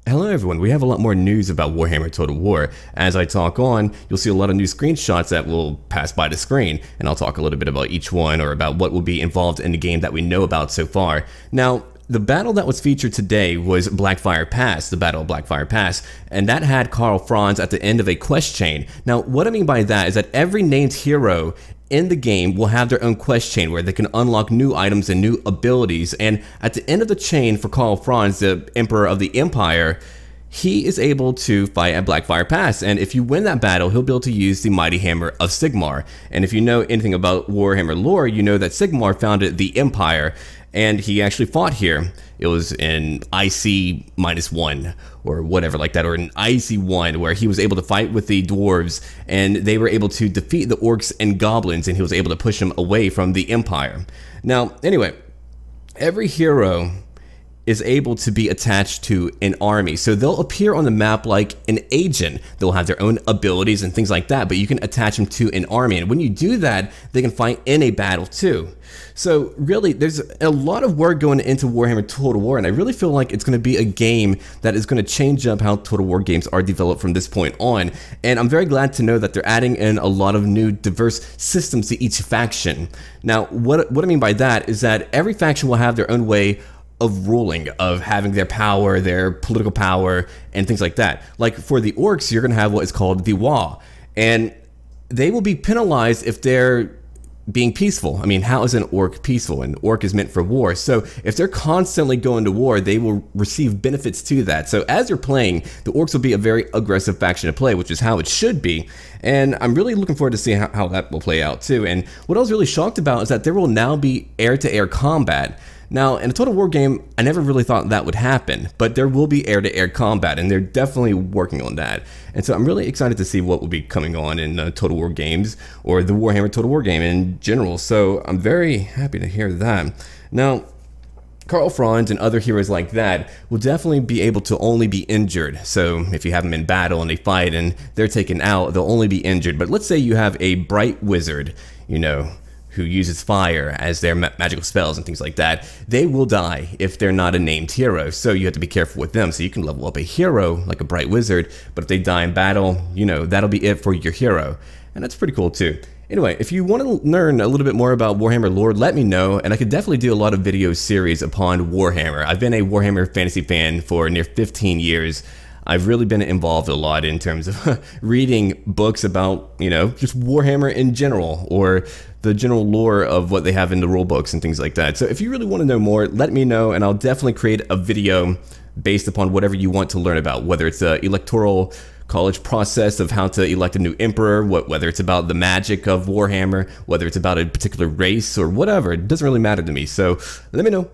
Hello everyone, we have a lot more news about Warhammer Total War. As I talk on, you'll see a lot of new screenshots that will pass by the screen, and I'll talk a little bit about each one or about what will be involved in the game that we know about so far. Now, the battle that was featured today was Blackfire Pass, the Battle of Blackfire Pass, and that had Karl Franz at the end of a quest chain. Now, what I mean by that is that every named hero in the game will have their own quest chain where they can unlock new items and new abilities, and at the end of the chain for Karl Franz, the Emperor of the Empire, he is able to fight at Blackfire Pass, and if you win that battle, he'll be able to use the Mighty Hammer of Sigmar. And if you know anything about Warhammer lore, you know that Sigmar founded the Empire, and he actually fought here. It was in IC-1 or whatever like that, or an IC-1, where he was able to fight with the dwarves, and they were able to defeat the orcs and goblins, and he was able to push them away from the Empire. Now, anyway, every hero is able to be attached to an army. So they'll appear on the map like an agent. They'll have their own abilities and things like that, but you can attach them to an army. And when you do that, they can fight in a battle too. So really, there's a lot of work going into Warhammer Total War, and I really feel like it's going to be a game that is going to change up how Total War games are developed from this point on. And I'm very glad to know that they're adding in a lot of new diverse systems to each faction. Now, what I mean by that is that every faction will have their own way of ruling, of having their power, their political power, and things like that. Like for the orcs, you're going to have what is called the Wa, and they will be penalized if they're being peaceful. I mean, how is an orc peaceful? An orc is meant for war. So if they're constantly going to war, they will receive benefits to that. So as you're playing, the orcs will be a very aggressive faction to play, which is how it should be. And I'm really looking forward to seeing how that will play out too. And what I was really shocked about is that there will now be air-to-air combat. Now, in a Total War game, I never really thought that would happen, but there will be air-to-air combat, and they're definitely working on that. And so I'm really excited to see what will be coming on in Total War games, or the Warhammer Total War game in general. So I'm very happy to hear that. Now, Karl Franz and other heroes like that will definitely be able to only be injured. So if you have them in battle and they fight and they're taken out, they'll only be injured. But let's say you have a bright wizard, you know, who uses fire as their magical spells and things like that. They will die if they're not a named hero, so you have to be careful with them. So you can level up a hero like a bright wizard, but if they die in battle, you know, that'll be it for your hero. And that's pretty cool too. Anyway, if you want to learn a little bit more about Warhammer lore, let me know, and I could definitely do a lot of video series upon Warhammer. I've been a Warhammer fantasy fan for near 15 years. I've really been involved a lot in terms of reading books about, you know, just Warhammer in general, or the general lore of what they have in the rule books and things like that. So if you really want to know more, let me know, and I'll definitely create a video based upon whatever you want to learn about, whether it's the electoral college process of how to elect a new emperor, whether it's about the magic of Warhammer, whether it's about a particular race or whatever. It doesn't really matter to me. So let me know.